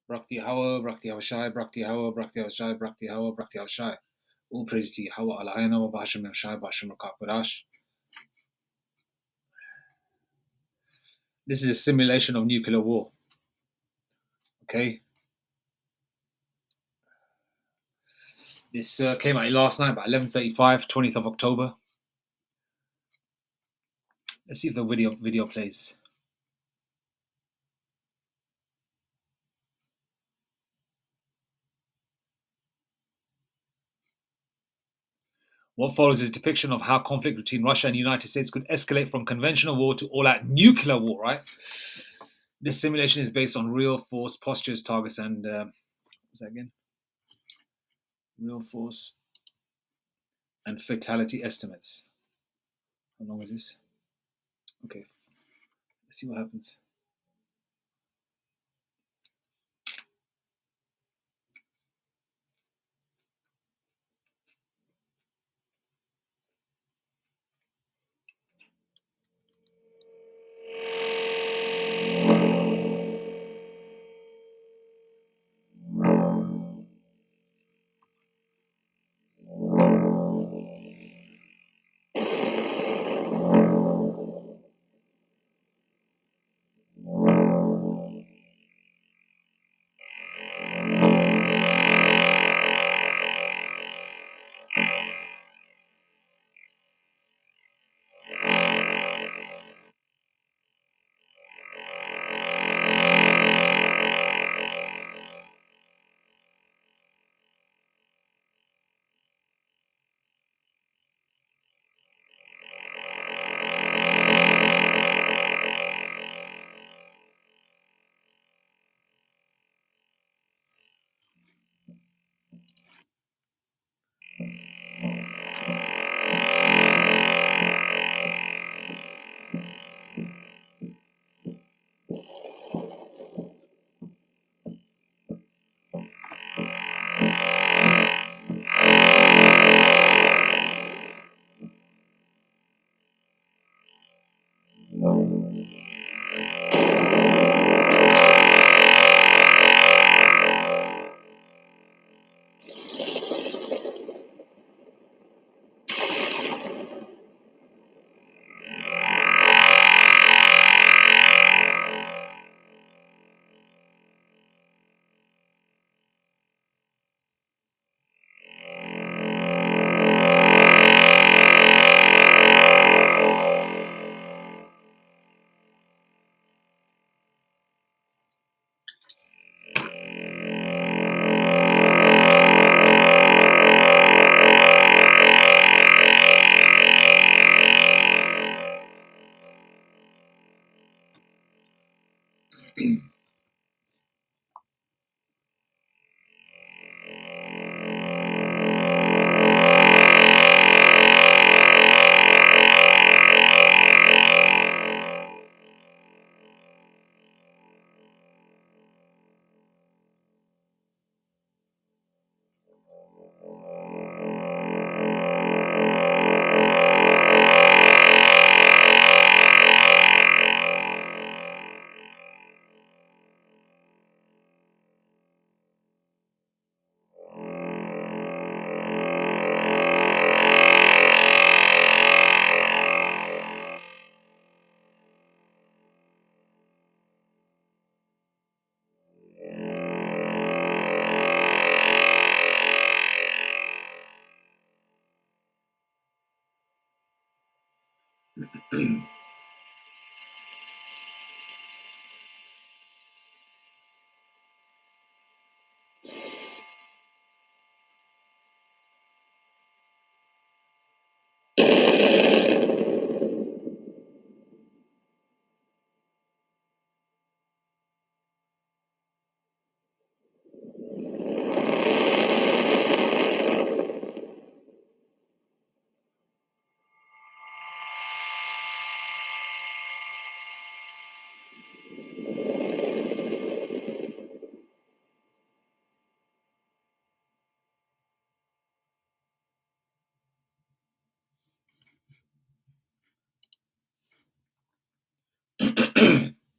Brakti Hawa, Brakti Hawashai, Brakti Hawa, Brakti Hawashai, Brakti Hawa, Brakti Hawashai. All praise to Hawa Alayana, Basham Hawashai, Basham Rakapadash. This is a simulation of nuclear war. Okay. This came out last night about 11:35, 20th of October. Let's see if the video plays. What follows is a depiction of how conflict between Russia and the United States could escalate from conventional war to all-out nuclear war, right? This simulation is based on real force, postures, targets, and what's that again? Real force and fatality estimates. How long is this? Okay. Let's see what happens.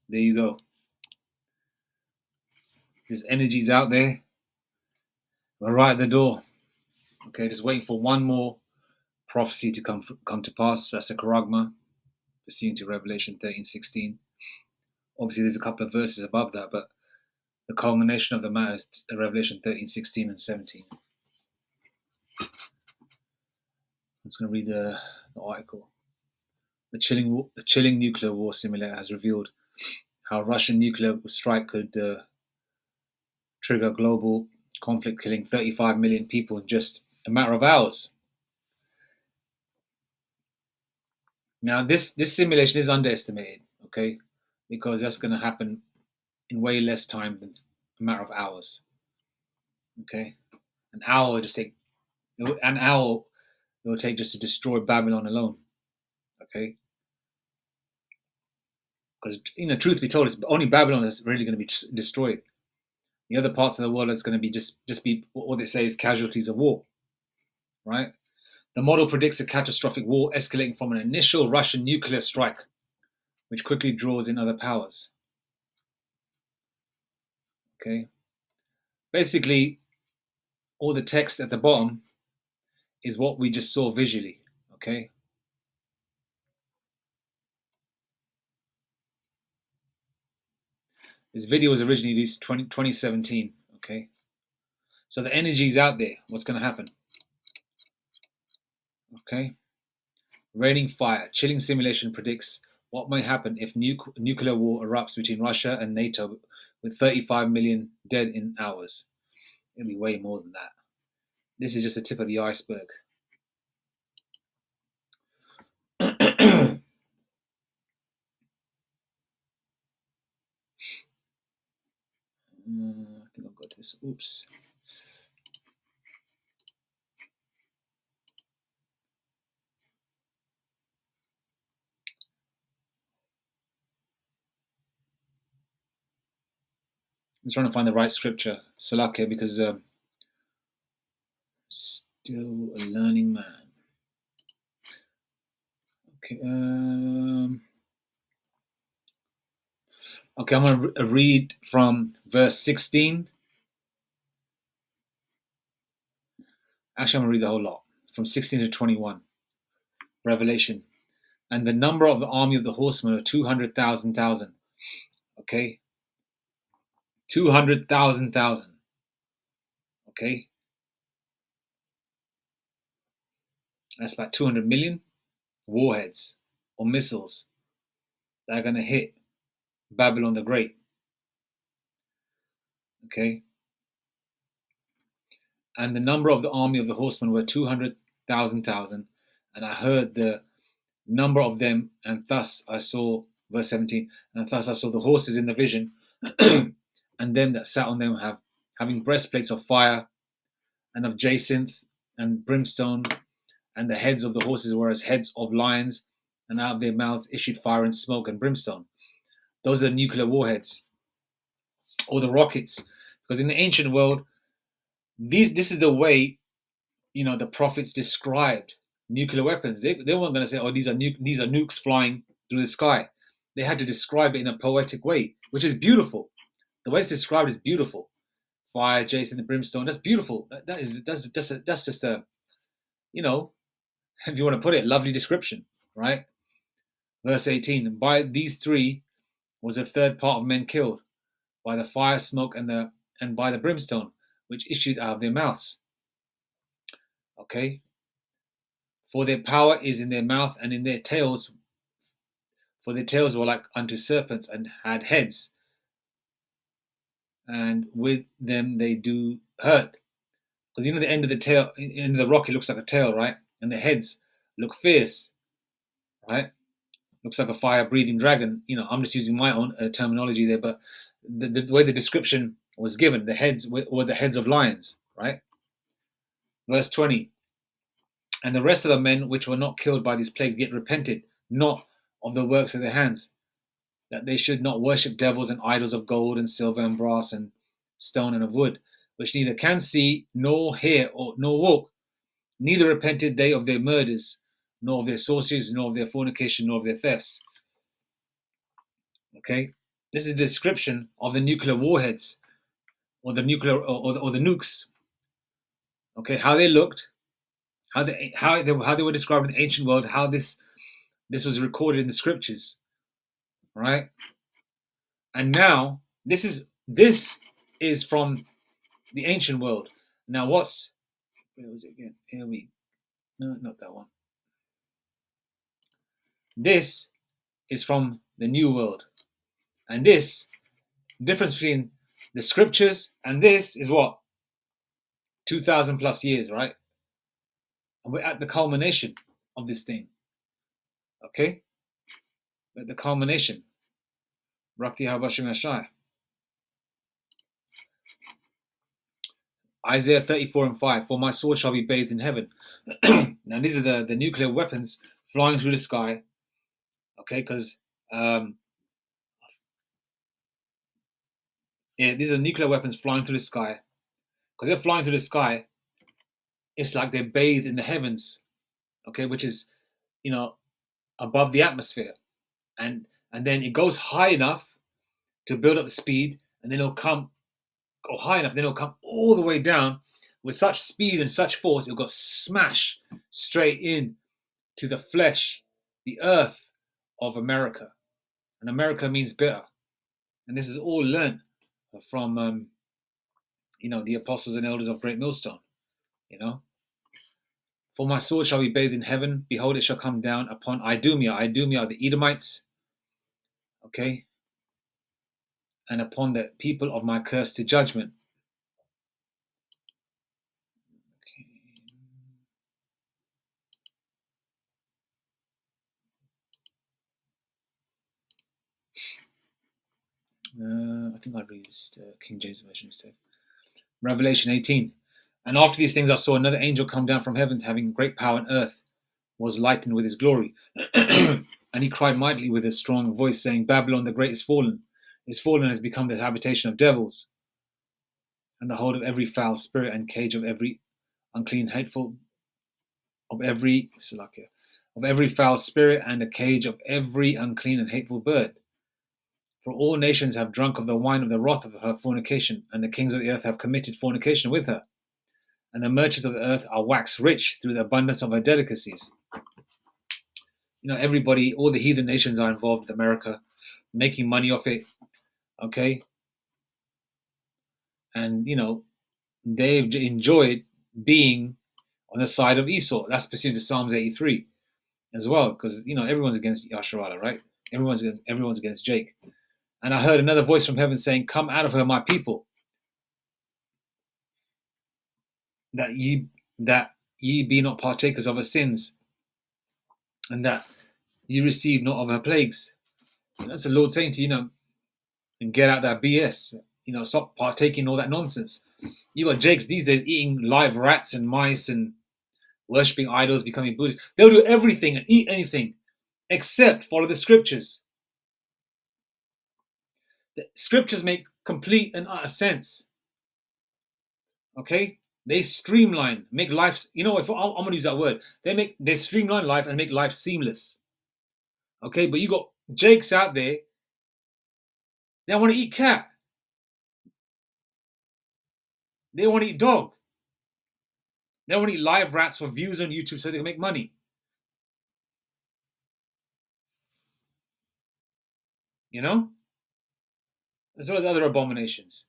There you go. There's energies out there. We're right at the door. Okay, just waiting for one more prophecy to come to pass. That's a charagma, pursuant to Revelation 13:16. Obviously, there's a couple of verses above that, but the culmination of the matter is Revelation 13:16 and 17. I'm just going to read the article. The chilling nuclear war simulator has revealed how Russian nuclear strike could trigger global conflict, killing 35 million people in just a matter of hours. Now, this simulation is underestimated, okay, because that's going to happen in way less time than a matter of hours. Okay, an hour will take just to destroy Babylon alone. Okay, because truth be told, it's only Babylon that's really going to be destroyed. The other parts of the world is going to be just be what they say is casualties of war. Right. The model predicts a catastrophic war escalating from an initial Russian nuclear strike, which quickly draws in other powers. Okay. Basically, all the text at the bottom is what we just saw visually. Okay. This video was originally released 2017. Okay. So the energy's out there. What's going to happen? Okay. Raining fire. Chilling simulation predicts what may happen if nuclear war erupts between Russia and NATO with 35 million dead in hours. It'll be way more than that. This is just the tip of the iceberg. I think I've got this. Oops. I'm trying to find the right scripture. Salakia, because still a learning man. Okay. Okay, I'm going to read from verse 16. Actually, I'm going to read the whole lot. From 16 to 21. Revelation. And the number of the army of the horsemen are 200,000. Okay? 200,000. Okay? That's about 200 million warheads or missiles that are going to hit Babylon the Great. Okay? And the number of the army of the horsemen were 200,000. And I heard the number of them, and thus I saw, verse 17, and thus I saw the horses in the vision, and them that sat on them having breastplates of fire, and of jacinth and brimstone, and the heads of the horses were as heads of lions, and out of their mouths issued fire and smoke and brimstone. Those are the nuclear warheads, or the rockets, because in the ancient world, this is the way the prophets described nuclear weapons. They weren't going to say, "Oh, these are nukes flying through the sky." They had to describe it in a poetic way, which is beautiful. The way it's described is beautiful. Fire, Jason, the brimstone. That's beautiful. That's just a, if you want to put it, lovely description, right? Verse 18. And by these three was a third part of men killed, by the fire, smoke, and by the brimstone, which issued out of their mouths. Okay. For their power is in their mouth and in their tails. For their tails were like unto serpents and had heads, and with them they do hurt. Because the end of the tail, end of the rocket looks like a tail, right? And the heads look fierce, right? Looks like a fire-breathing dragon. I'm just using my own terminology there, but the way the description was given, the heads were the heads of lions, right? Verse 20. And the rest of the men which were not killed by this plague yet repented not of the works of their hands, that they should not worship devils and idols of gold and silver and brass and stone and of wood, which neither can see nor hear nor walk. Neither repented they of their murders, nor of their sorceries, nor of their fornication, nor of their thefts. Okay? This is a description of the nuclear warheads. or the nuclear or the nukes. Okay, how they looked, how they were described in the ancient world, how this was recorded in the scriptures, right? And now this is from the ancient world. Now where was it again? No, not that one. This is from the new world. And this difference between the scriptures and this is what? 2000 plus years, right? And we're at the culmination of this thing. Okay? We're at the culmination. Rakti Habashim Ashai. Isaiah 34 and 5. For my sword shall be bathed in heaven. Now these are the nuclear weapons flying through the sky. Okay, because these are nuclear weapons flying through the sky. Because they're flying through the sky, it's like they're bathed in the heavens. Okay, which is, above the atmosphere. And then it goes high enough to build up the speed, and then go high enough, then it'll come all the way down with such speed and such force, it'll go smash straight in to the flesh, the earth of America. And America means bitter. And this is all learned from, the apostles and elders of Great Millstone, For my sword shall be bathed in heaven. Behold, it shall come down upon Idumea. Idumea are the Edomites. Okay? And upon the people of my curse to judgment. I think I'll read King James Version instead. Revelation 18. And after these things I saw another angel come down from heaven, having great power, and earth was lightened with his glory. And he cried mightily with a strong voice, saying, Babylon the great is fallen. Is fallen, has become the habitation of devils, and the hold of every foul spirit, and cage of every unclean, hateful, of every foul spirit, and a cage of every unclean and hateful bird. For all nations have drunk of the wine of the wrath of her fornication, and the kings of the earth have committed fornication with her. And the merchants of the earth are waxed rich through the abundance of her delicacies. Everybody, all the heathen nations are involved with America, making money off it, okay? And, they've enjoyed being on the side of Esau. That's pursuant to Psalms 83 as well, because, everyone's against Yasharallah, right? Everyone's against Jake. And I heard another voice from heaven saying, Come out of her, my people, that ye be not partakers of her sins, and that ye receive not of her plagues. That's the Lord saying to you, and get out that BS. Stop partaking all that nonsense. You got Jakes these days eating live rats and mice and worshipping idols, becoming Buddhist. They'll do everything and eat anything except follow the scriptures. The scriptures make complete and utter sense. Okay? They streamline, make life, I'm going to use that word. They streamline life and make life seamless. Okay? But you got Jakes out there, they want to eat cat. They want to eat dog. They want to eat live rats for views on YouTube so they can make money. As well as other abominations.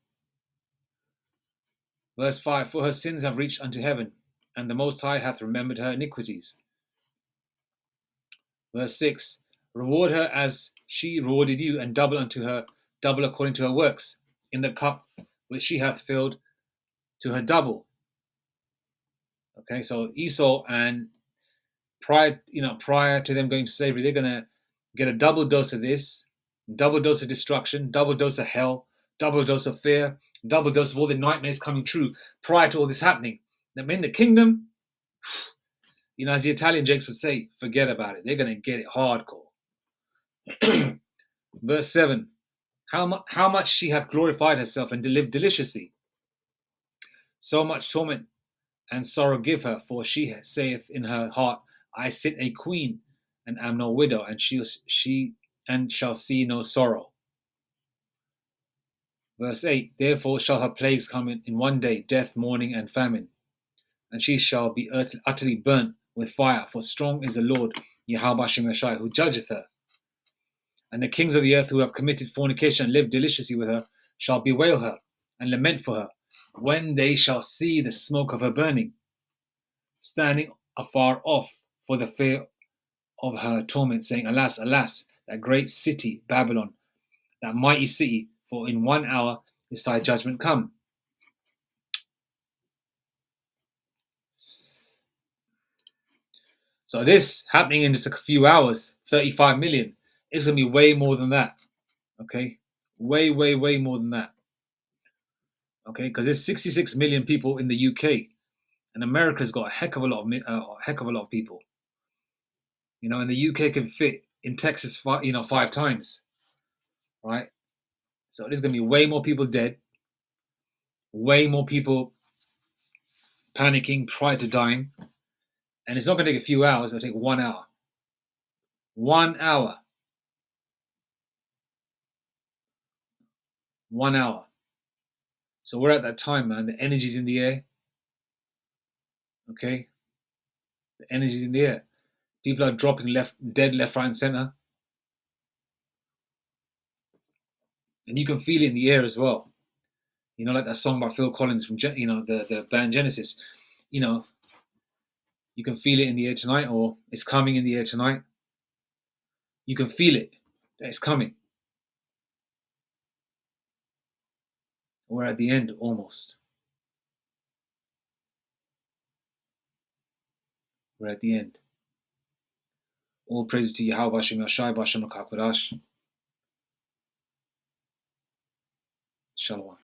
Verse 5, For her sins have reached unto heaven, and the Most High hath remembered her iniquities. Verse 6, Reward her as she rewarded you, and double unto her, double according to her works, in the cup which she hath filled to her double. Okay, so Esau, and prior to them going to slavery, they're going to get a double dose of this, double dose of destruction, double dose of hell, double dose of fear, double dose of all the nightmares coming true prior to all this happening. Now, in the kingdom, as the Italian Jakes would say, forget about it. They're going to get it hardcore. Verse 7, how much she hath glorified herself and lived deliciously. So much torment and sorrow give her, for she saith in her heart, I sit a queen and am no widow, and she shall see no sorrow. Verse 8, therefore shall her plagues come in one day, death, mourning, and famine. And she shall be utterly burnt with fire, for strong is the Lord, Yahweh Shemashai, who judgeth her. And the kings of the earth who have committed fornication and lived deliciously with her shall bewail her and lament for her, when they shall see the smoke of her burning, standing afar off for the fear of her torment, saying, alas, alas, that great city, Babylon, that mighty city, for in 1 hour is thy judgment come. So this happening in just a few hours, 35 million, it's going to be way more than that. Okay? Way, way, way more than that. Okay? Because there's 66 million people in the UK, and America's got a heck of a lot of people. You know, and the UK can fit in Texas, 5 times, right? So there's going to be way more people dead, way more people panicking prior to dying, and it's not going to take a few hours. It'll take 1 hour. 1 hour. 1 hour. So we're at that time, man. The energy's in the air. Okay, the energy's in the air. People are dropping dead, left, right, and center, and you can feel it in the air as well. You know, like that song by Phil Collins from the band Genesis. You know, you can feel it in the air tonight, or it's coming in the air tonight. You can feel it that it's coming. We're at the end almost. We're at the end. All praises to Yahweh Hashem Yashai Bashem Shalom.